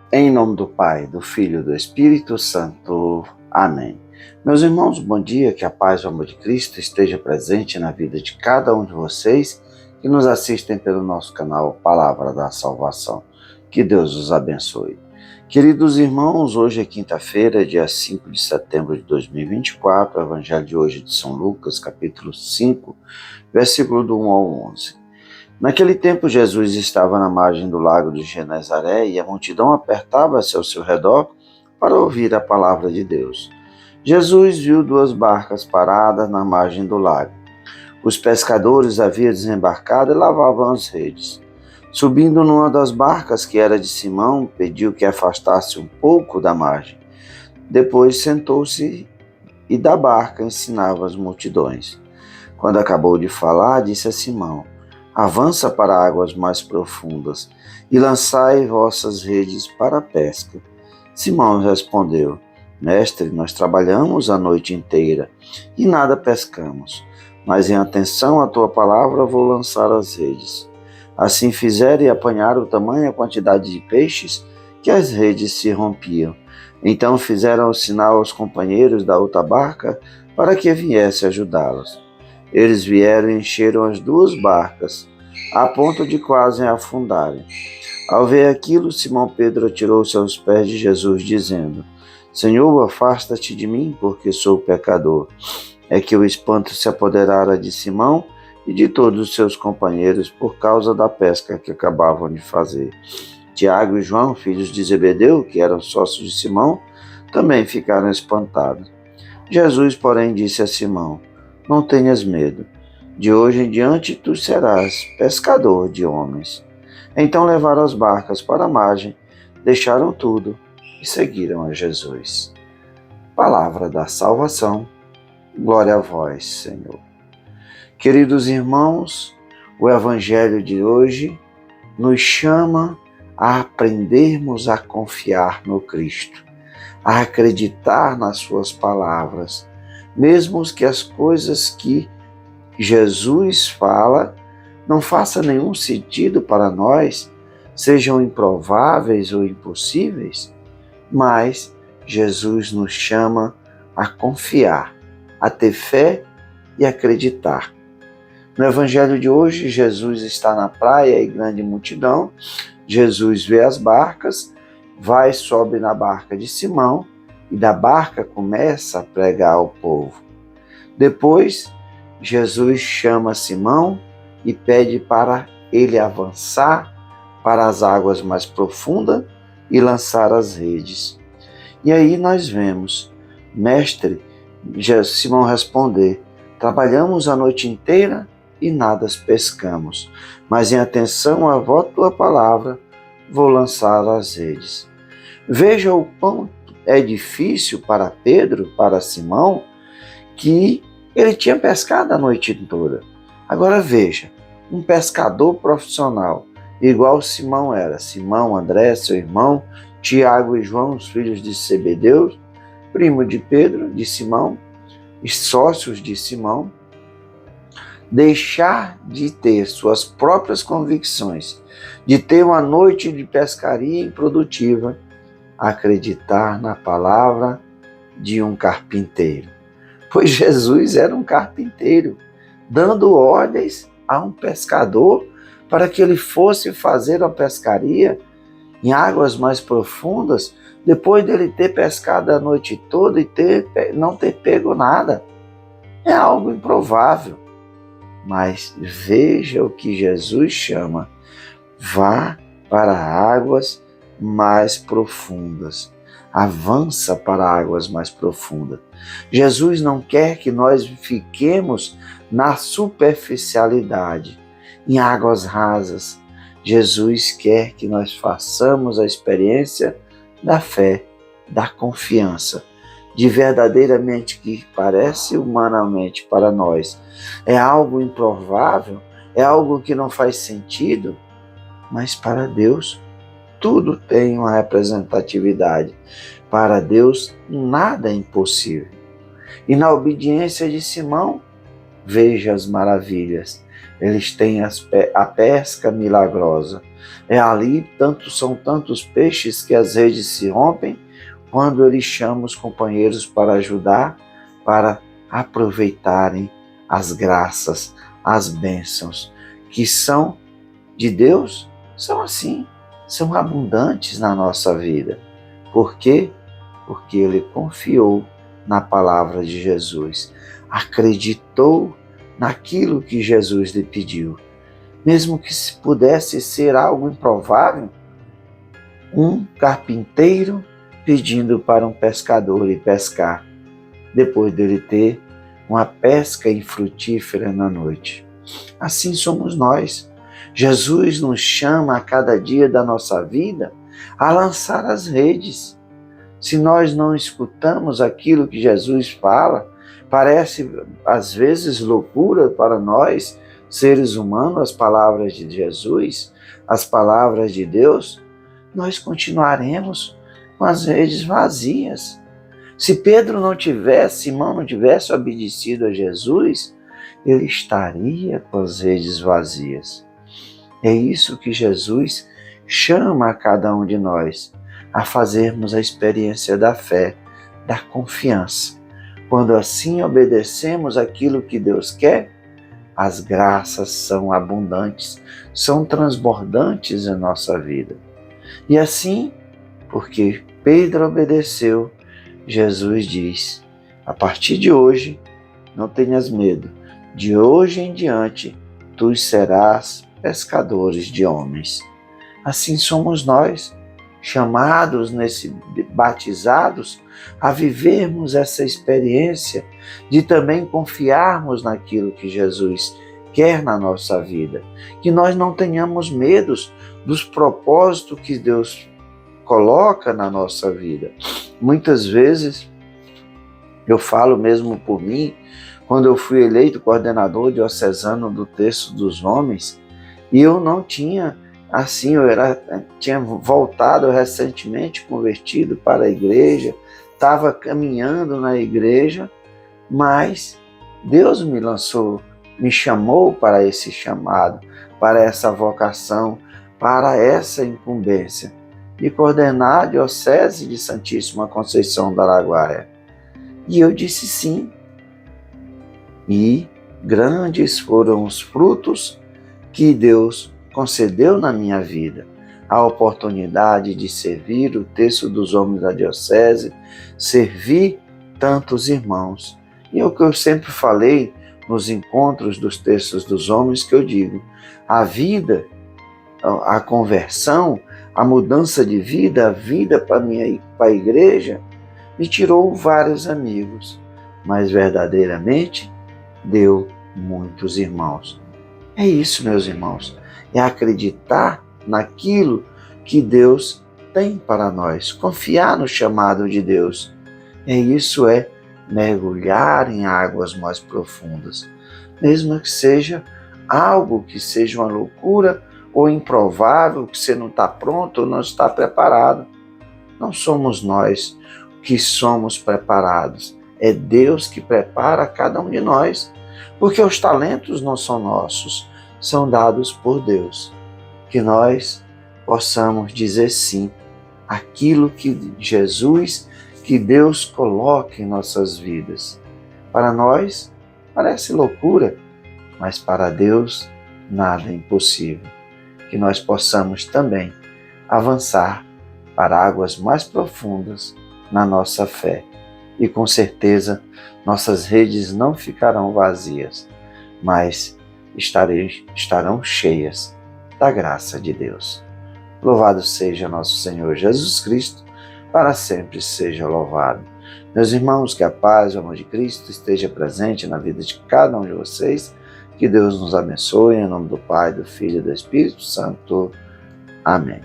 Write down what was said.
Em nome do Pai, do Filho e do Espírito Santo. Amém. Meus irmãos, bom dia, que a paz e o amor de Cristo esteja presente na vida de cada um de vocês que nos assistem pelo nosso canal Palavra da Salvação. Que Deus os abençoe. Queridos irmãos, hoje é quinta-feira, dia 5 de setembro de 2024, o Evangelho de hoje é de São Lucas, capítulo 5, versículo do 1 ao 11. Naquele tempo, Jesus estava na margem do lago de Genezaré e a multidão apertava-se ao seu redor para ouvir a palavra de Deus. Jesus viu duas barcas paradas na margem do lago. Os pescadores haviam desembarcado e lavavam as redes. Subindo numa das barcas, que era de Simão, pediu que afastasse um pouco da margem. Depois sentou-se e da barca ensinava as multidões. Quando acabou de falar, disse a Simão: avança para águas mais profundas e lançai vossas redes para a pesca. Simão respondeu: Mestre, nós trabalhamos a noite inteira e nada pescamos, mas em atenção à tua palavra vou lançar as redes. Assim fizeram e apanharam tamanha quantidade de peixes que as redes se rompiam. Então fizeram o sinal aos companheiros da outra barca para que viesse ajudá-los. Eles vieram e encheram as duas barcas, a ponto de quase afundarem. Ao ver aquilo, Simão Pedro atirou-se aos pés de Jesus, dizendo: Senhor, afasta-te de mim, porque sou pecador. É que o espanto se apoderara de Simão e de todos os seus companheiros por causa da pesca que acabavam de fazer. Tiago e João, filhos de Zebedeu, que eram sócios de Simão, também ficaram espantados. Jesus, porém, disse a Simão: não tenhas medo. De hoje em diante tu serás pescador de homens. Então levaram as barcas para a margem, deixaram tudo e seguiram a Jesus. Palavra da salvação. Glória a vós, Senhor. Queridos irmãos, o Evangelho de hoje nos chama a aprendermos a confiar no Cristo, a acreditar nas suas palavras, mesmo que as coisas que Jesus fala não façam nenhum sentido para nós, sejam improváveis ou impossíveis, mas Jesus nos chama a confiar, a ter fé e acreditar. No Evangelho de hoje, Jesus está na praia e grande multidão. Jesus vê as barcas, sobe na barca de Simão e da barca começa a pregar ao povo. Depois, Jesus chama Simão e pede para ele avançar para as águas mais profundas e lançar as redes. E aí nós vemos, mestre, Simão responder: trabalhamos a noite inteira e nada pescamos, mas em atenção à tua palavra vou lançar as redes. Veja o quão é difícil para Pedro, para Simão, que ele tinha pescado a noite toda. Agora veja, um pescador profissional, igual Simão era. Simão, André, seu irmão, Tiago e João, os filhos de Zebedeu, primo de Pedro, de Simão, e sócios de Simão, deixar de ter suas próprias convicções, de ter uma noite de pescaria improdutiva, acreditar na palavra de um carpinteiro. Pois Jesus era um carpinteiro, dando ordens a um pescador para que ele fosse fazer a pescaria em águas mais profundas, depois dele ter pescado a noite toda e não ter pego nada. É algo improvável. Mas veja o que Jesus chama: vá para águas mais profundas. Avança para águas mais profundas. Jesus não quer que nós fiquemos na superficialidade, em águas rasas. Jesus quer que nós façamos a experiência da fé, da confiança, de verdadeiramente que parece humanamente para nós. É algo improvável, é algo que não faz sentido, mas para Deus tudo tem uma representatividade. Para Deus, nada é impossível. E na obediência de Simão, veja as maravilhas. eles têm a pesca milagrosa. É ali, são tantos peixes que as redes se rompem quando eles chamam os companheiros para ajudar, para aproveitarem as graças, as bênçãos que são de Deus, são assim, são abundantes na nossa vida. Por quê? Porque ele confiou na palavra de Jesus, acreditou naquilo que Jesus lhe pediu. Mesmo que pudesse ser algo improvável, um carpinteiro pedindo para um pescador ir pescar, depois dele ter uma pesca infrutífera na noite. Assim somos nós. Jesus nos chama a cada dia da nossa vida a lançar as redes. Se nós não escutamos aquilo que Jesus fala, parece às vezes loucura para nós, seres humanos, as palavras de Jesus, as palavras de Deus, nós continuaremos com as redes vazias. Se Pedro não tivesse, Simão não tivesse obedecido a Jesus, ele estaria com as redes vazias. É isso que Jesus chama a cada um de nós, a fazermos a experiência da fé, da confiança. Quando assim obedecemos aquilo que Deus quer, as graças são abundantes, são transbordantes em nossa vida. E assim, porque Pedro obedeceu, Jesus diz: a partir de hoje, não tenhas medo, de hoje em diante, tu serás pescadores de homens. Assim somos nós, chamados, batizados, a vivermos essa experiência de também confiarmos naquilo que Jesus quer na nossa vida. Que nós não tenhamos medos dos propósitos que Deus coloca na nossa vida. Muitas vezes, eu falo mesmo por mim, quando eu fui eleito coordenador diocesano do Terço dos Homens, e eu não tinha, assim, tinha voltado recentemente, convertido para a igreja, estava caminhando na igreja, mas Deus me lançou, me chamou para esse chamado, para essa vocação, para essa incumbência de coordenar a Diocese de Santíssima Conceição do Araguaia. E eu disse sim. E grandes foram os frutos que Deus concedeu na minha vida. A oportunidade de servir o Terço dos Homens da Diocese, servir tantos irmãos. E é o que eu sempre falei nos encontros dos Terços dos Homens, que eu digo, a vida, a conversão, a mudança de vida, a vida para a igreja, me tirou vários amigos, mas verdadeiramente deu muitos irmãos. É isso, meus irmãos, é acreditar naquilo que Deus tem para nós, confiar no chamado de Deus. Isso é mergulhar em águas mais profundas, mesmo que seja algo que seja uma loucura ou improvável, que você não está pronto ou não está preparado. Não somos nós que somos preparados, é Deus que prepara cada um de nós, porque os talentos não são nossos, são dados por Deus. Que nós possamos dizer sim àquilo que Jesus, que Deus coloca em nossas vidas. Para nós parece loucura, mas para Deus nada é impossível. Que nós possamos também avançar para águas mais profundas na nossa fé. E com certeza nossas redes não ficarão vazias, mas estarão cheias da graça de Deus. Louvado seja nosso Senhor Jesus Cristo, para sempre seja louvado. Meus irmãos, que a paz e o amor de Cristo esteja presente na vida de cada um de vocês. Que Deus nos abençoe, em nome do Pai, do Filho e do Espírito Santo. Amém.